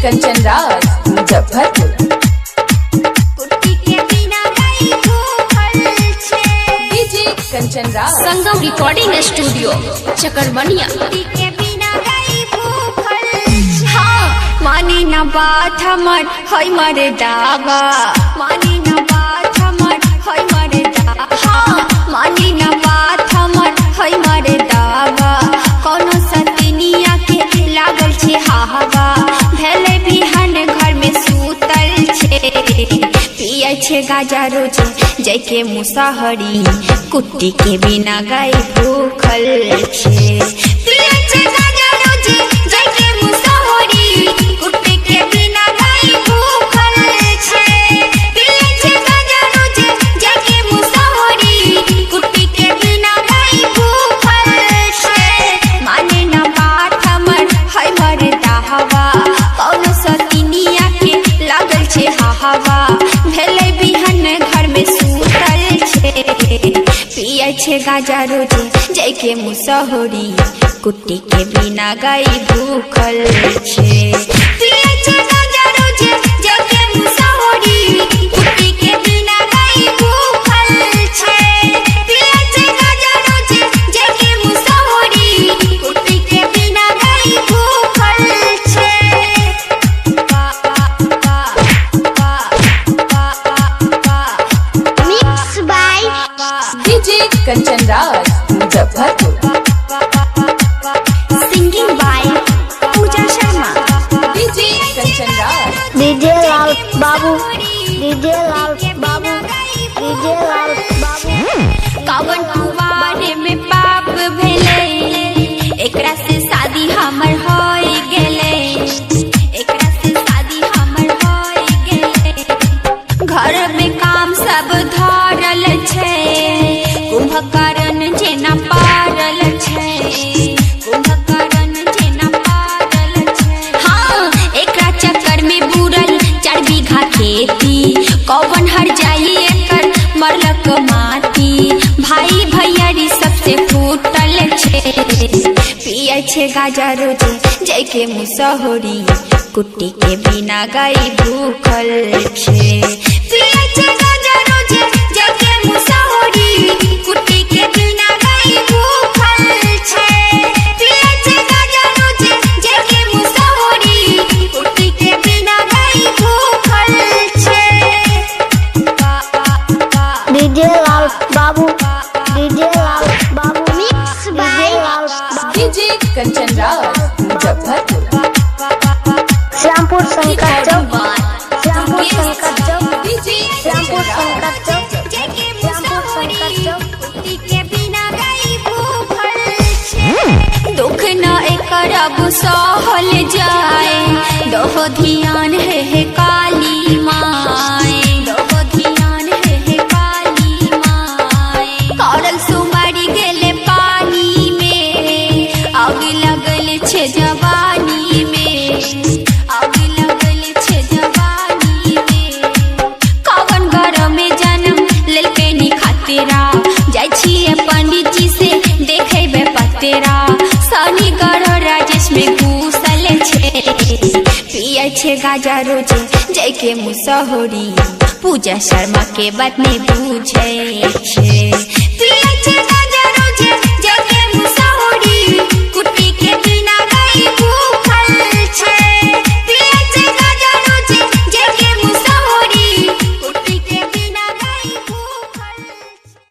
कंचन राज मुजफ्फरपुर। कंचन राज संगम recording studio चकरबनिया। हाँ मानी न बात हमर है मरे दावा, मानी न बात हमर है मरे दावा। हाँ मानी न बात हमर है मरे दावा, कोनो सतिनिया के लागल छे हावा, भेले बिहान घर में सूतल छे, पिए छे गाजा रोज जैके मुसाहरी, कुट्टी के बिना गाय भूखल छे। पिए छे गाजा रोज जैके मुसाहरी, कुट्टी के बिना गाय भूखल छे। पिए छे गाजा रोज जैके मुसाहरी, कुट्टी के बिना गाय भूखल छे। माने ना बात हमर है मरे दाहवा, कौनो सतिनिया के लागल छे हावा, भेले बिहान घर में सूतल छे, पिए छे गाजा रोज जैके मुसहरी, कुट्टी के बिना गाय भूखल छे। पिए छे गाजा रोज जैके मुसहरी, कुट्टी के बिना गाय भूखल छे। पिए छे गाजा रोज जैके मुसहरी, कुट्टी के बिना गाय भूखल छे। Mix by DJ Kanchan Raj Muzaffarpur. Singing by Pooja Sharma. DJ Kanchan Raj DJ Lal Babu, DJ Lal Babu, DJ Lal बाबू। कवन कुवारे में पाप भेले, एकरा से शादी हमर होय गेले, एकरा से शादी हमर होय गेले। घर में काम सब धरल छे, कुंभकर्ण जेना पारल छे, कुंभकर्ण जेना पारल छे। हाँ एकरा चक्कर में बुरल 4 बीघा खेती, कौवन हर जाई एकर मरलक माटी, भाई भैयारी सबसे फूटल छे, पिए छे गाजा रोज जैके मुसहरी, कुट्टी के बिना गाय भूखल छे। पिए छे गाजा रोज जैके मुसहरी, कुट्टी के बिना गाय भूखल छे। पिए छे गाजा रोज जैके मुसहरी, कुट्टी के बिना गाय भूखल छे। DJ Lal Babu, DJ Lal Babu. Mix by DJ Kanchan Raj Muzaffarpur. Shyampur Shankar Chowk, Shyampur Shankar Chowk, DJ Shyampur Shankar Chowk, जैके श्यामपुर शंकर चौक। कुट्टी के बिना गाय भूखल छे। दुख न एकर अब सहल जाए, दोहो ध्यान है काली माए, दोहो ध्यान है काली माए। करल सुमारी गेले पानी में, आग लगल छे जवानी में, आग लगल छे जवानी में। कवन घर में जन्म लेलके नी खातेरा, जाय छिए पंडित जी से देखेबे पतेरा, सनी गढ़ राजेश में घुसल छे, पिए छे गाजा रोज जैके मुसहरी, पूजा शर्मा के बात नहीं पूछे छे। पिए छे गाजा